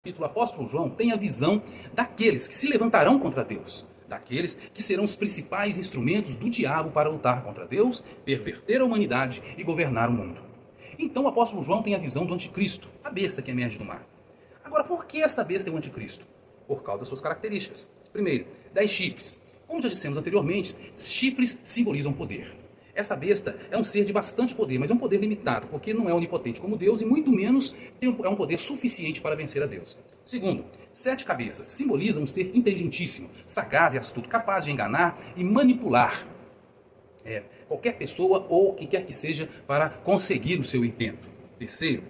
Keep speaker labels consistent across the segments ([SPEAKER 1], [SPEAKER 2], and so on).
[SPEAKER 1] O apóstolo João tem a visão daqueles que se levantarão contra Deus, daqueles que serão os principais instrumentos do diabo para lutar contra Deus, perverter a humanidade e governar o mundo. Então o apóstolo João tem a visão do anticristo, a besta que emerge do mar. Agora, por que esta besta é o anticristo? Por causa das suas características. Primeiro, 10 chifres. Como já dissemos anteriormente, chifres simbolizam poder. Esta besta é um ser de bastante poder, mas é um poder limitado, porque não é onipotente como Deus e muito menos é um poder suficiente para vencer a Deus. Segundo, 7 cabeças simbolizam um ser inteligentíssimo, sagaz e astuto, capaz de enganar e manipular qualquer pessoa ou quem quer que seja para conseguir o seu intento. Terceiro,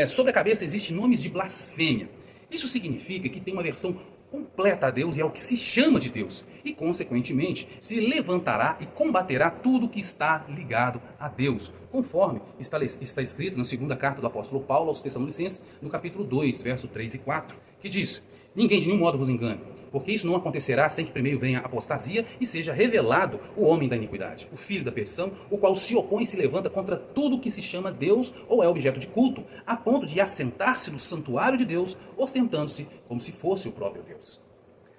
[SPEAKER 1] sobre a cabeça existem nomes de blasfêmia. Isso significa que tem uma versão completa a Deus e ao que se chama de Deus, e consequentemente se levantará e combaterá tudo que está ligado a Deus, conforme está escrito na segunda carta do apóstolo Paulo aos Tessalonicenses, no capítulo 2, verso 3 e 4, que diz: ninguém de nenhum modo vos engane, porque isso não acontecerá sem que primeiro venha a apostasia e seja revelado o homem da iniquidade, o filho da perdição, o qual se opõe e se levanta contra tudo que se chama Deus ou é objeto de culto, a ponto de assentar-se no santuário de Deus, ostentando-se como se fosse o próprio Deus.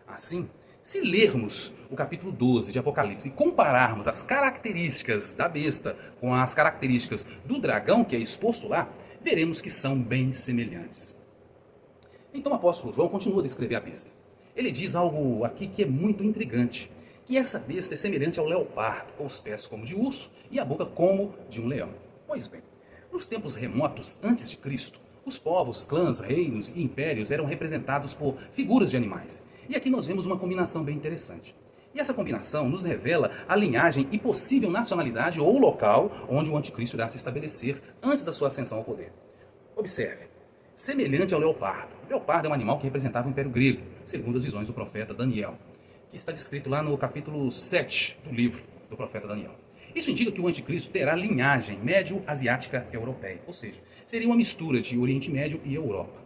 [SPEAKER 1] Assim, se lermos o capítulo 12 de Apocalipse e compararmos as características da besta com as características do dragão que é exposto lá, veremos que são bem semelhantes. Então o apóstolo João continua a descrever a besta. Ele diz algo aqui que é muito intrigante, que essa besta é semelhante ao leopardo, com os pés como de urso e a boca como de um leão. Pois bem, nos tempos remotos antes de Cristo, os povos, clãs, reinos e impérios eram representados por figuras de animais. E aqui nós vemos uma combinação bem interessante. E essa combinação nos revela a linhagem e possível nacionalidade ou local onde o anticristo irá se estabelecer antes da sua ascensão ao poder. Observe. Semelhante ao leopardo. O leopardo é um animal que representava o Império Grego, segundo as visões do profeta Daniel, que está descrito lá no capítulo 7 do livro do profeta Daniel. Isso indica que o anticristo terá linhagem médio-asiática europeia, ou seja, seria uma mistura de Oriente Médio e Europa.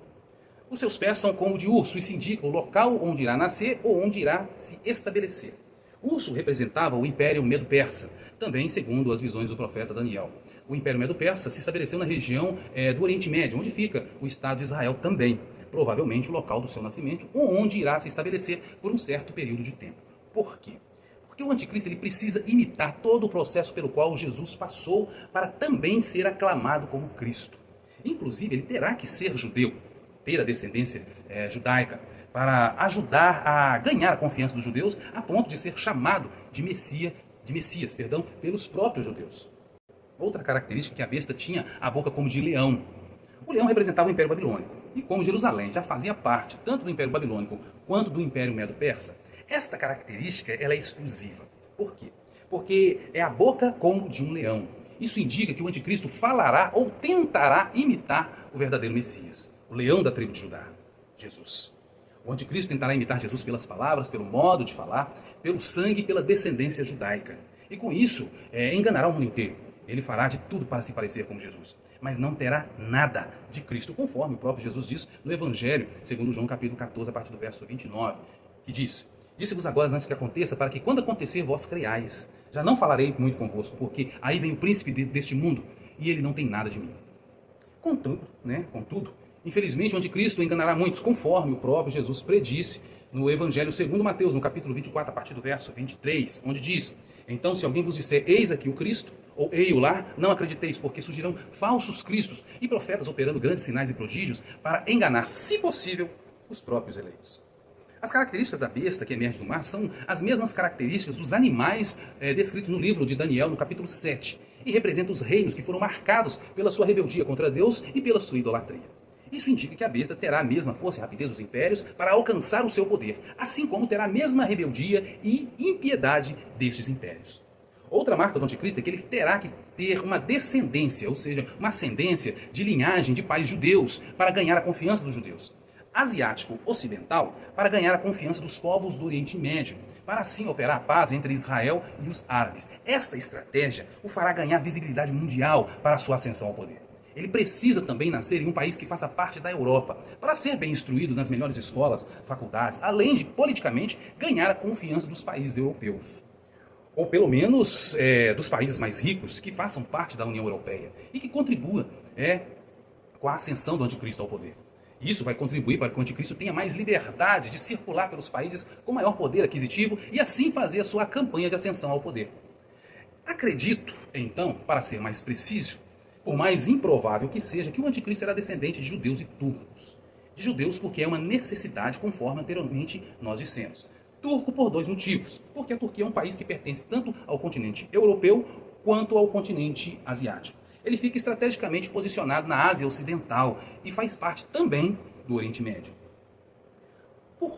[SPEAKER 1] Os seus pés são como de urso, isso indica o local onde irá nascer ou onde irá se estabelecer. O urso representava o Império Medo-Persa, também segundo as visões do profeta Daniel. O Império Medo-Persa se estabeleceu na região do Oriente Médio, onde fica o Estado de Israel também, provavelmente o local do seu nascimento, ou onde irá se estabelecer por um certo período de tempo. Por quê? Porque o anticristo ele precisa imitar todo o processo pelo qual Jesus passou para também ser aclamado como Cristo. Inclusive, ele terá que ser judeu, ter a descendência judaica, para ajudar a ganhar a confiança dos judeus, a ponto de ser chamado de Messias, pelos próprios judeus. Outra característica é que a besta tinha a boca como de leão. O leão representava o Império Babilônico. E como Jerusalém já fazia parte tanto do Império Babilônico quanto do Império Medo-Persa, esta característica ela é exclusiva. Por quê? Porque é a boca como de um leão. Isso indica que o anticristo falará ou tentará imitar o verdadeiro Messias, o leão da tribo de Judá, Jesus. O anticristo tentará imitar Jesus pelas palavras, pelo modo de falar, pelo sangue e pela descendência judaica. E com isso, enganará o mundo inteiro. Ele fará de tudo para se parecer com Jesus, mas não terá nada de Cristo, conforme o próprio Jesus diz no Evangelho, segundo João capítulo 14, a partir do verso 29, que diz: disse-vos agora antes que aconteça, para que quando acontecer vós creiais. Já não falarei muito convosco, porque aí vem o príncipe deste mundo, e ele não tem nada de mim. Contudo, infelizmente o anticristo enganará muitos, conforme o próprio Jesus predisse no Evangelho segundo Mateus, no capítulo 24, a partir do verso 23, onde diz: então se alguém vos disser, eis aqui o Cristo, ou ei-o lá, não acrediteis, porque surgirão falsos cristos e profetas operando grandes sinais e prodígios para enganar, se possível, os próprios eleitos. As características da besta que emerge do mar são as mesmas características dos animais descritos no livro de Daniel, no capítulo 7, e representam os reinos que foram marcados pela sua rebeldia contra Deus e pela sua idolatria. Isso indica que a besta terá a mesma força e rapidez dos impérios para alcançar o seu poder, assim como terá a mesma rebeldia e impiedade destes impérios. Outra marca do anticristo é que ele terá que ter uma descendência, ou seja, uma ascendência de linhagem de pais judeus para ganhar a confiança dos judeus. Asiático ocidental para ganhar a confiança dos povos do Oriente Médio, para assim operar a paz entre Israel e os árabes. Esta estratégia o fará ganhar visibilidade mundial para a sua ascensão ao poder. Ele precisa também nascer em um país que faça parte da Europa, para ser bem instruído nas melhores escolas, faculdades, além de, politicamente, ganhar a confiança dos países europeus. Ou pelo menos dos países mais ricos que façam parte da União Europeia e que contribua com a ascensão do anticristo ao poder. Isso vai contribuir para que o anticristo tenha mais liberdade de circular pelos países com maior poder aquisitivo e assim fazer a sua campanha de ascensão ao poder. Acredito, então, para ser mais preciso, por mais improvável que seja, que o anticristo será descendente de judeus e turcos. De judeus porque é uma necessidade, conforme anteriormente nós dissemos. Turco por dois motivos. Porque a Turquia é um país que pertence tanto ao continente europeu quanto ao continente asiático. Ele fica estrategicamente posicionado na Ásia Ocidental e faz parte também do Oriente Médio.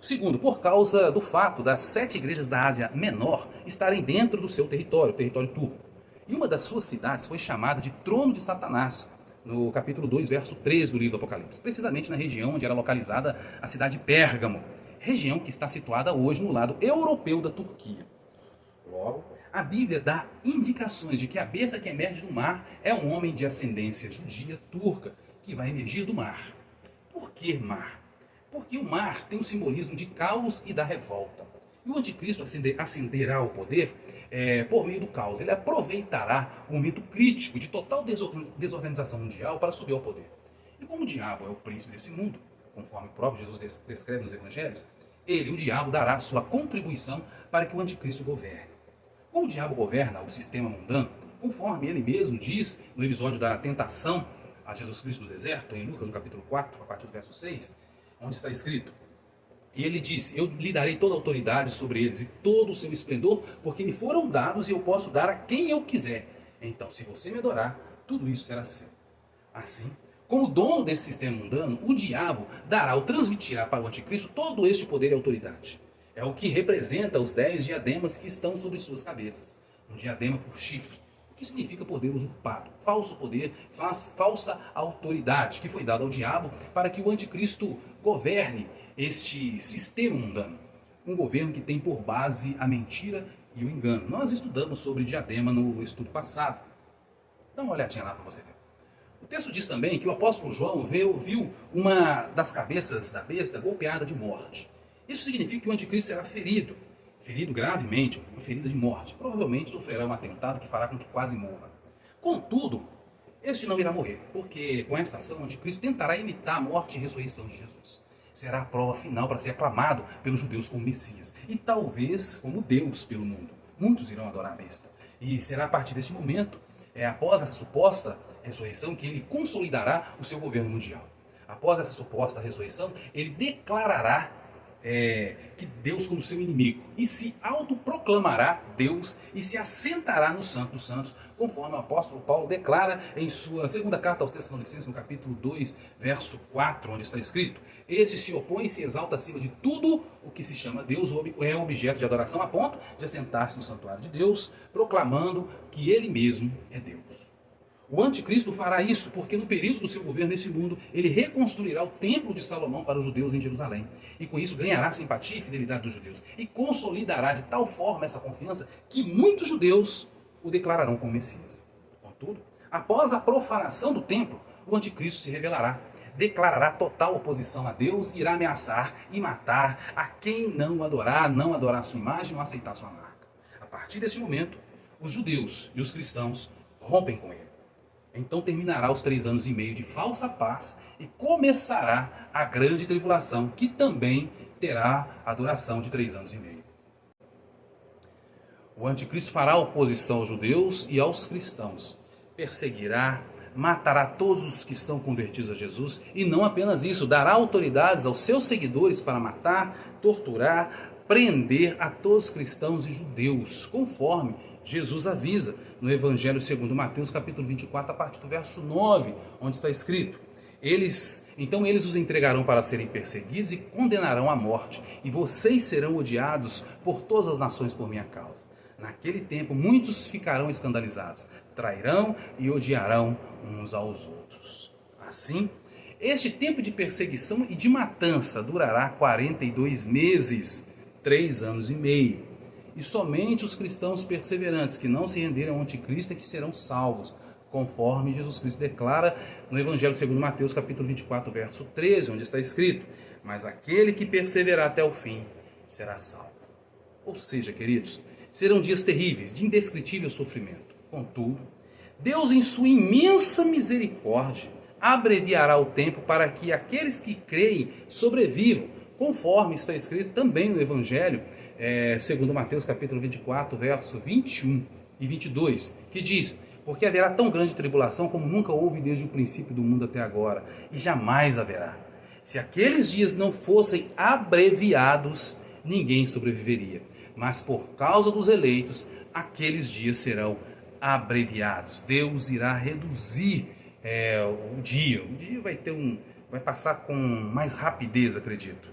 [SPEAKER 1] Segundo, por causa do fato das 7 igrejas da Ásia Menor estarem dentro do seu território, o território turco. E uma das suas cidades foi chamada de Trono de Satanás, no capítulo 2, verso 3 do livro do Apocalipse, precisamente na região onde era localizada a cidade de Pérgamo, região que está situada hoje no lado europeu da Turquia. Logo, a Bíblia dá indicações de que a besta que emerge do mar é um homem de ascendência judia turca que vai emergir do mar. Por que mar? Porque o mar tem o simbolismo de caos e da revolta. E o anticristo ascenderá ao poder por meio do caos. Ele aproveitará o momento crítico de total desorganização mundial para subir ao poder. E como o diabo é o príncipe desse mundo, conforme o próprio Jesus descreve nos evangelhos, ele, o diabo, dará sua contribuição para que o anticristo governe. Como o diabo governa o sistema mundano, conforme ele mesmo diz no episódio da tentação a Jesus Cristo no deserto, em Lucas, no capítulo 4, a partir do verso 6, onde está escrito: e ele disse: eu lhe darei toda a autoridade sobre eles e todo o seu esplendor, porque me foram dados e eu posso dar a quem eu quiser. Então, se você me adorar, tudo isso será seu. Assim, como dono desse sistema mundano, o diabo dará ou transmitirá para o anticristo todo este poder e autoridade. É o que representa os 10 diademas que estão sobre suas cabeças. Um diadema por chifre, o que significa poder usurpado, falso poder, falsa autoridade que foi dada ao diabo para que o anticristo governe este sistema mundano. Um governo que tem por base a mentira e o engano. Nós estudamos sobre diadema no estudo passado. Dá uma olhadinha lá para você ver. O texto diz também que o apóstolo João viu uma das cabeças da besta golpeada de morte. Isso significa que o anticristo será ferido gravemente, uma ferida de morte. Provavelmente sofrerá um atentado que fará com que quase morra. Contudo, este não irá morrer, porque com esta ação o anticristo tentará imitar a morte e ressurreição de Jesus. Será a prova final para ser aclamado pelos judeus como Messias e talvez como Deus pelo mundo. Muitos irão adorar a besta. E será a partir deste momento, após essa suposta ressurreição, que ele consolidará o seu governo mundial. Após essa suposta ressurreição, ele declarará que Deus como seu inimigo e se autoproclamará Deus e se assentará no Santo dos Santos, conforme o apóstolo Paulo declara em sua segunda carta aos Tessalonicenses, no capítulo 2, verso 4, onde está escrito: este se opõe e se exalta acima de tudo o que se chama Deus, é objeto de adoração, a ponto de assentar-se no santuário de Deus, proclamando que ele mesmo é Deus. O anticristo fará isso porque no período do seu governo nesse mundo, ele reconstruirá o templo de Salomão para os judeus em Jerusalém. E com isso ganhará simpatia e fidelidade dos judeus. E consolidará de tal forma essa confiança que muitos judeus o declararão como Messias. Contudo, após a profanação do templo, o anticristo se revelará. Declarará total oposição a Deus, irá ameaçar e matar a quem não adorar sua imagem ou aceitar sua marca. A partir desse momento, os judeus e os cristãos rompem com ele. Então terminará os 3 anos e meio de falsa paz e começará a grande tribulação, que também terá a duração de 3 anos e meio. O anticristo fará oposição aos judeus e aos cristãos. Perseguirá, matará todos os que são convertidos a Jesus e não apenas isso, dará autoridades aos seus seguidores para matar, torturar, prender a todos os cristãos e judeus, conforme Jesus avisa no Evangelho segundo Mateus, capítulo 24, a partir do verso 9, onde está escrito: então eles os entregarão para serem perseguidos e condenarão à morte, e vocês serão odiados por todas as nações por minha causa. Naquele tempo muitos ficarão escandalizados, trairão e odiarão uns aos outros. Assim, este tempo de perseguição e de matança durará 42 meses, 3 anos e meio. E somente os cristãos perseverantes que não se renderam ao anticristo é que serão salvos, conforme Jesus Cristo declara no Evangelho segundo Mateus, capítulo 24, verso 13, onde está escrito: mas aquele que perseverar até o fim será salvo. Ou seja, queridos, serão dias terríveis, de indescritível sofrimento. Contudo, Deus, em sua imensa misericórdia, abreviará o tempo para que aqueles que creem sobrevivam, conforme está escrito também no Evangelho, segundo Mateus capítulo 24, verso 21 e 22, que diz: porque haverá tão grande tribulação como nunca houve desde o princípio do mundo até agora, e jamais haverá. Se aqueles dias não fossem abreviados, ninguém sobreviveria. Mas por causa dos eleitos, aqueles dias serão abreviados. Deus irá reduzir o dia. O dia vai passar com mais rapidez, acredito.